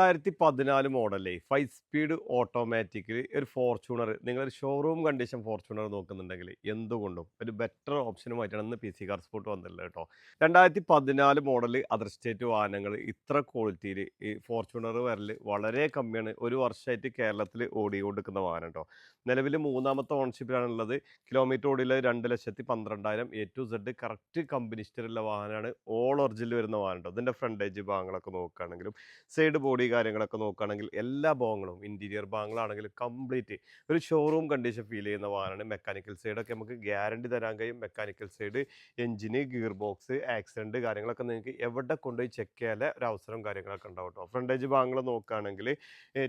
2014 മോഡലേ 5 speed ഓട്ടോമാറ്റിക്കിൽ ഒരു Fortuner നിങ്ങളൊരു showroom condition Fortuner നോക്കുന്നുണ്ടെങ്കിൽ എന്തുകൊണ്ടും ഒരു ബെറ്റർ ഓപ്ഷനുമായിട്ടാണ് ഇന്ന് പി സി കാർ സ്പോർട്ട് വന്നിട്ടുള്ളത് കേട്ടോ. 2014 മോഡൽ അതർ സ്റ്റേറ്റ് വാഹനങ്ങൾ ഇത്ര ക്വാളിറ്റിയിൽ ഈ ഫോർച്യൂണർ വരൽ വളരെ കമ്മിയാണ്. ഒരു വർഷമായിട്ട് കേരളത്തിൽ ഓടിക്കൊണ്ടിരിക്കുന്ന വാഹനം കേട്ടോ. നിലവിൽ മൂന്നാമത്തെ ഓൺഷിപ്പിലാണുള്ളത്. കിലോമീറ്റർ ഓടിയിൽ 2,12,000 A to Z correct company ഹിസ്റ്ററിയുള്ള വാഹനമാണ്. ഓൾ ഒറിജിനൽ വരുന്ന വാഹനം കേട്ടോ. ഇതിൻ്റെ ഫ്രണ്ടേജ് ഭാഗങ്ങളൊക്കെ നോക്കുകയാണെങ്കിലും സൈഡ് ബോഡി കാര്യങ്ങളൊക്കെ നോക്കുകയാണെങ്കിൽ എല്ലാ ഭാഗങ്ങളും ഇൻറ്റീരിയർ ഭാഗങ്ങളാണെങ്കിലും കംപ്ലീറ്റ് ഒരു ഷോറൂം കണ്ടീഷൻ ഫീൽ ചെയ്യുന്ന വാഹനമാണ്. മെക്കാനിക്കൽ സൈഡൊക്കെ നമുക്ക് ഗ്യാരണ്ടി തരാൻ കഴിയും. മെക്കാനിക്കൽ സൈഡ്, എഞ്ചിന്, ഗിയർ ബോക്സ്, ആക്സിഡൻറ്റ് കാര്യങ്ങളൊക്കെ നിങ്ങൾക്ക് എവിടെ കൊണ്ടുപോയി ചെക്ക് ചെയ്യാനുള്ള ഒരു അവസരം കാര്യങ്ങളൊക്കെ ഉണ്ടാവും കേട്ടോ. ഫ്രണ്ടേജ് ഭാഗങ്ങൾ നോക്കുകയാണെങ്കിൽ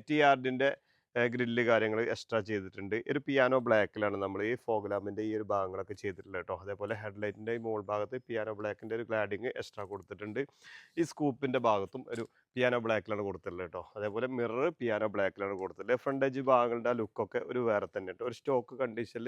ടി ആർഡിൻ്റെ ഗ്രില്ല് കാര്യങ്ങൾ എക്സ്ട്രാ ചെയ്തിട്ടുണ്ട്. ഒരു പിയാനോ ബ്ലാക്കിലാണ് നമ്മൾ ഈ ഫോഗ് ലാമ്പിൻ്റെ ഈ ഒരു ഭാഗങ്ങളൊക്കെ ചെയ്തിട്ടുള്ളത് കേട്ടോ. അതേപോലെ ഹെഡ്ലൈറ്റിൻ്റെ ഈ മോൾ ഭാഗത്ത് പിയാനോ ബ്ലാക്കിൻ്റെ ഒരു ഗ്ലാഡിങ് എക്സ്ട്രാ കൊടുത്തിട്ടുണ്ട്. ഈ സ്കൂപ്പിൻ്റെ ഭാഗത്തും ഒരു പിയാനോ ബ്ലാക്കിലാണ് കൊടുത്തിട്ടുള്ളത് കേട്ടോ. അതേപോലെ മിറർ പിയാനോ ബ്ലാക്കിലാണ് കൊടുത്തിട്ടുള്ളത്. ഫ്രണ്ടേജ് ഭാഗങ്ങളുടെ ആ ലുക്കൊക്കെ ഒരു വേറെ തന്നെ കേട്ടോ. ഒരു സ്റ്റോക്ക് കണ്ടീഷനിൽ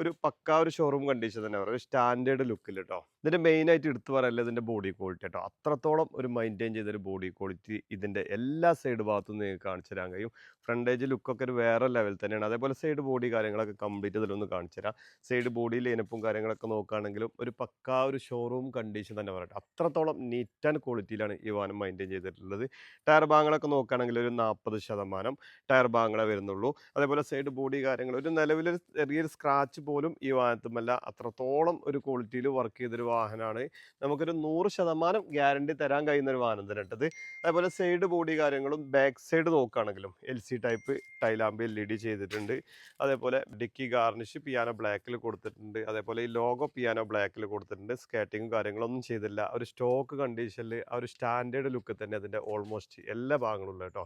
ഒരു പക്കാ ഒരു ഷോറൂം കണ്ടീഷൻ തന്നെ പറയാം. ഒരു സ്റ്റാൻഡേർഡ് ലുക്കിൽ കേട്ടോ. ഇതിൻ്റെ മെയിനായിട്ട് എടുത്തു പറയല്ല ഇതിൻ്റെ ബോഡി ക്വാളിറ്റി കേട്ടോ. അത്രത്തോളം ഒരു മെയിൻറ്റെയിൻ ചെയ്തൊരു ബോഡി ക്വാളിറ്റി ഇതിൻ്റെ എല്ലാ സൈഡ് ഭാഗത്തും നിങ്ങൾക്ക് കാണിച്ചു തരാൻ കഴിയും. ഫ്രണ്ടേജ് ലുക്കൊക്കെ ഒരു വേറെ ലെവൽ തന്നെയാണ്. അതേപോലെ സൈഡ് ബോഡി കാര്യങ്ങളൊക്കെ കംപ്ലീറ്റ് ഇതിലൊന്ന് കാണിച്ചു തരാം. സൈഡ് ബോഡി ലൈനപ്പും കാര്യങ്ങളൊക്കെ നോക്കുകയാണെങ്കിലും ഒരു പക്കാ ഒരു ഷോറൂം കണ്ടീഷൻ തന്നെ പറയട്ടെ. അത്രത്തോളം നീറ്റ് ആൻഡ് ക്വാളിറ്റിയിലാണ് ഈ വാഹനം മെയിൻറ്റെയിൻ ചെയ്തിട്ടുള്ളത്. ടയർ ഭാഗങ്ങളൊക്കെ നോക്കുകയാണെങ്കിൽ ഒരു 40% ടയർ ഭാഗങ്ങളെ വരുന്നുള്ളൂ. അതേപോലെ സൈഡ് ബോഡി കാര്യങ്ങൾ ഒരു നിലവിലൊരു ചെറിയൊരു സ്ക്രാച്ച് പോലും ഈ വാഹനത്തുമല്ല. അത്രത്തോളം ഒരു ക്വാളിറ്റിയിൽ വർക്ക് ചെയ്തൊരു വാഹനമാണ്. നമുക്കൊരു 100% ഗ്യാരണ്ടി തരാൻ കഴിയുന്ന ഒരു വാഹനം തന്നെ ഇട്ടത്. അതേപോലെ സൈഡ് ബോഡി കാര്യങ്ങളും ബാക്ക് സൈഡ് നോക്കുകയാണെങ്കിലും LC ടൈപ്പ് ടൈലാമ്പ് LED ചെയ്തിട്ടുണ്ട്. അതേപോലെ ഡിക്കി ഗാർണിഷ് പിയാനോ ബ്ലാക്കിൽ കൊടുത്തിട്ടുണ്ട്. അതേപോലെ ഈ ലോഗോ പിയാനോ ബ്ലാക്കിൽ കൊടുത്തിട്ടുണ്ട്. സ്കേറ്റിങ്ങും കാര്യങ്ങളൊന്നും ചെയ്തില്ല. ഒരു സ്റ്റോക്ക് കണ്ടീഷനിൽ ആ ഒരു സ്റ്റാൻഡേർഡ് ലുക്ക് തന്നെ അതിൻ്റെ ഓൾമോസ്റ്റ് എല്ലാ ഭാഗങ്ങളും ഉള്ളത് കേട്ടോ.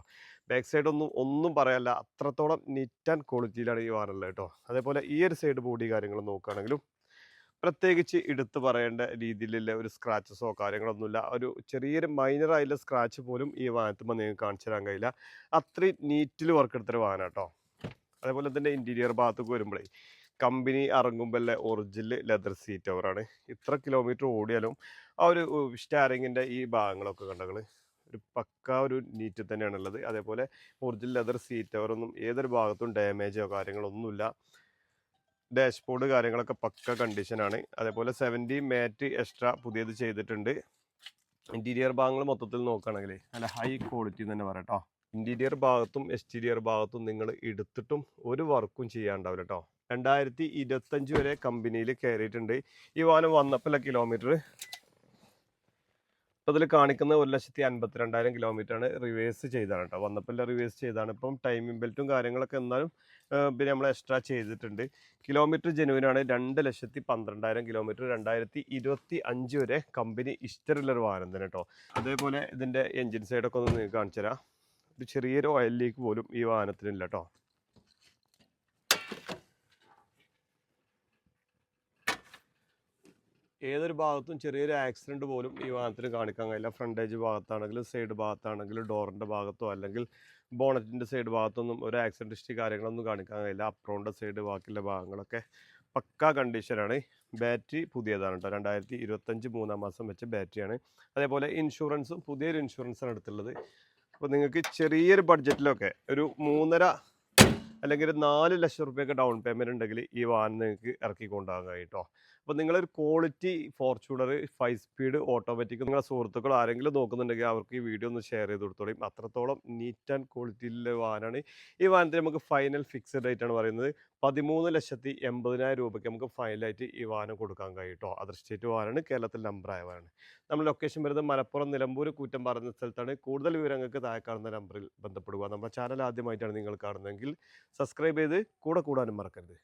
ബാക്ക് സൈഡ് ഒന്നും പറയാനില്ല. അത്രത്തോളം നീറ്റ് ആൻഡ് ക്വാളിറ്റിയിലാണ് ഈ വാഹനം ഉള്ളത് കേട്ടോ. അതേപോലെ ഈ ഒരു സൈഡ് ബോഡി കാര്യങ്ങൾ നോക്കുകയാണെങ്കിലും പ്രത്യേകിച്ച് എടുത്തു പറയേണ്ട രീതിയിലുള്ള ഒരു സ്ക്രാച്ചസോ കാര്യങ്ങളൊന്നുമില്ല. ഒരു ചെറിയൊരു മൈനർ ആയിട്ടുള്ള സ്ക്രാച്ച് പോലും ഈ വാഹനത്തുമ്പോൾ നിങ്ങൾക്ക് കാണിച്ചു തരാൻ കഴിയില്ല. അത്രയും നീറ്റിൽ വർക്ക് എടുത്തൊരു വാഹനം കേട്ടോ. അതേപോലെ തന്നെ ഇൻറ്റീരിയർ ഭാഗത്തേക്ക് വരുമ്പോഴേ കമ്പനി ഇറങ്ങുമ്പോൾ ഒറിജിനൽ ലെതർ സീറ്റ് കവറാണ്. ഇത്ര കിലോമീറ്റർ ഓടിയാലും ആ ഒരു സ്റ്റാരിങ്ങിൻ്റെ ഈ ഭാഗങ്ങളൊക്കെ കണ്ടങ്ങൾ ഒരു പക്ക ഒരു നീറ്റ് തന്നെയാണുള്ളത്. അതേപോലെ ഒറിജിനൽ ലെതർ സീറ്റ് കവറൊന്നും ഏതൊരു ഭാഗത്തും ഡാമേജോ കാര്യങ്ങളൊന്നുമില്ല. ഡാഷ്ബോർഡ് കാര്യങ്ങളൊക്കെ പക്ക കണ്ടീഷനാണ്. അതേപോലെ 70 മാറ്റ് എക്സ്ട്രാ പുതിയത് ചെയ്തിട്ടുണ്ട്. ഇൻറ്റീരിയർ ഭാഗങ്ങൾ മൊത്തത്തിൽ നോക്കുകയാണെങ്കിൽ നല്ല ഹൈ ക്വാളിറ്റി തന്നെ പറയാം കേട്ടോ. ഇൻറ്റീരിയർ ഭാഗത്തും എക്സ്റ്റീരിയർ ഭാഗത്തും നിങ്ങൾ എടുത്തിട്ടും ഒരു വർക്കും ചെയ്യാണ്ടാവില്ല കേട്ടോ. 2025 വരെ കമ്പനിയിൽ കയറിയിട്ടുണ്ട്. ഈ വാഹനം വന്നപ്പോൾ കിലോമീറ്റർ ഇപ്പോൾ ഇതിൽ കാണിക്കുന്നത് 1,52,000 കിലോമീറ്ററാണ്. റിവേഴ്സ് ചെയ്താണ് കേട്ടോ. വന്നപ്പോൾ റിവേഴ്സ് ചെയ്താണ്. ഇപ്പം ടൈമിംഗ് ബെൽറ്റും കാര്യങ്ങളൊക്കെ എന്നാലും പിന്നെ നമ്മൾ എക്സ്ട്രാ ചെയ്തിട്ടുണ്ട്. കിലോമീറ്റർ ജെനുവിനാണ്. 2,12,000 കിലോമീറ്റർ 2025 വരെ കമ്പനി ഇഷ്ടമുള്ളൊരു വാഹനം തന്നെ കേട്ടോ. അതേപോലെ ഇതിൻ്റെ എൻജിൻ സൈഡൊക്കെ ഒന്ന് നിങ്ങൾക്ക് കാണിച്ചു തരാം. ഒരു ചെറിയൊരു ഓയിൽ ലീക്ക് പോലും ഈ വാഹനത്തിനില്ല കേട്ടോ. ഏതൊരു ഭാഗത്തും ചെറിയൊരു ആക്സിഡൻറ്റ് പോലും ഈ വാഹനത്തിന് കാണിക്കാൻ കഴിയില്ല. ഫ്രണ്ടേജ് ഭാഗത്താണെങ്കിലും സൈഡ് ഭാഗത്താണെങ്കിലും ഡോറിൻ്റെ ഭാഗത്തോ അല്ലെങ്കിൽ ബോണറ്റിൻ്റെ സൈഡ് ഭാഗത്തൊന്നും ഒരു ആക്സിഡൻറ്റ് ഹിസ്റ്ററി കാര്യങ്ങളൊന്നും കാണിക്കാൻ കഴിയില്ല. അപ്രോണിൻ്റെ സൈഡ് ബാക്കിയുള്ള ഭാഗങ്ങളൊക്കെ പക്കാ കണ്ടീഷനാണ്. ബാറ്ററി പുതിയതാണ് കേട്ടോ. 2025 മൂന്നാം മാസം വെച്ച ബാറ്ററിയാണ്. അതേപോലെ ഇൻഷുറൻസും പുതിയൊരു ഇൻഷുറൻസാണ് എടുത്തുള്ളത്. അപ്പോൾ നിങ്ങൾക്ക് ചെറിയൊരു ബഡ്ജറ്റിലൊക്കെ ഒരു 3.5 അല്ലെങ്കിൽ ഒരു 4 ലക്ഷം റുപ്യൊക്കെ ഡൗൺ പേയ്മെൻറ്റ് ഉണ്ടെങ്കിൽ ഈ വാഹനം നിങ്ങൾക്ക് ഇറക്കിക്കൊണ്ടാകാൻ കേട്ടോ. അപ്പോൾ നിങ്ങളൊരു ക്വാളിറ്റി ഫോർച്യൂണർ 5 സ്പീഡ് ഓട്ടോമാറ്റിക് നിങ്ങളുടെ സുഹൃത്തുക്കൾ ആരെങ്കിലും നോക്കുന്നുണ്ടെങ്കിൽ അവർക്ക് ഈ വീഡിയോ ഒന്ന് ഷെയർ ചെയ്ത് കൊടുത്തോളൂ. അത്രത്തോളം നീറ്റ് ആൻഡ് ക്വാളിറ്റിയിലുള്ള വാഹനമാണ്. ഈ വാഹനത്തിന് നമുക്ക് ഫൈനൽ ഫിക്സഡ് റേറ്റ് ആണ് പറയുന്നത് 13,80,000 രൂപയ്ക്ക് നമുക്ക് ഫൈനലായിട്ട് ഈ വാഹനം കൊടുക്കാൻ കഴിയും കേട്ടോ. അതർ സ്റ്റേറ്റ് വാഹനമാണ്. കേരളത്തിൽ നമ്പർ ആയ വാഹനമാണ്. നമ്മൾ ലൊക്കേഷൻ വരുന്നത് മലപ്പുറം നിലമ്പൂർ കൂറ്റമ്പാറ എന്ന സ്ഥലത്താണ്. കൂടുതൽ വിവരങ്ങൾക്ക് താഴെ കാണുന്ന നമ്പറിൽ ബന്ധപ്പെടുക. നമ്മുടെ ചാനൽ ആദ്യമായിട്ടാണ് നിങ്ങൾ കാണുന്നതെങ്കിൽ സബ്സ്ക്രൈബ് ചെയ്ത് കൂടെ കൂടാനും മറക്കരുത്.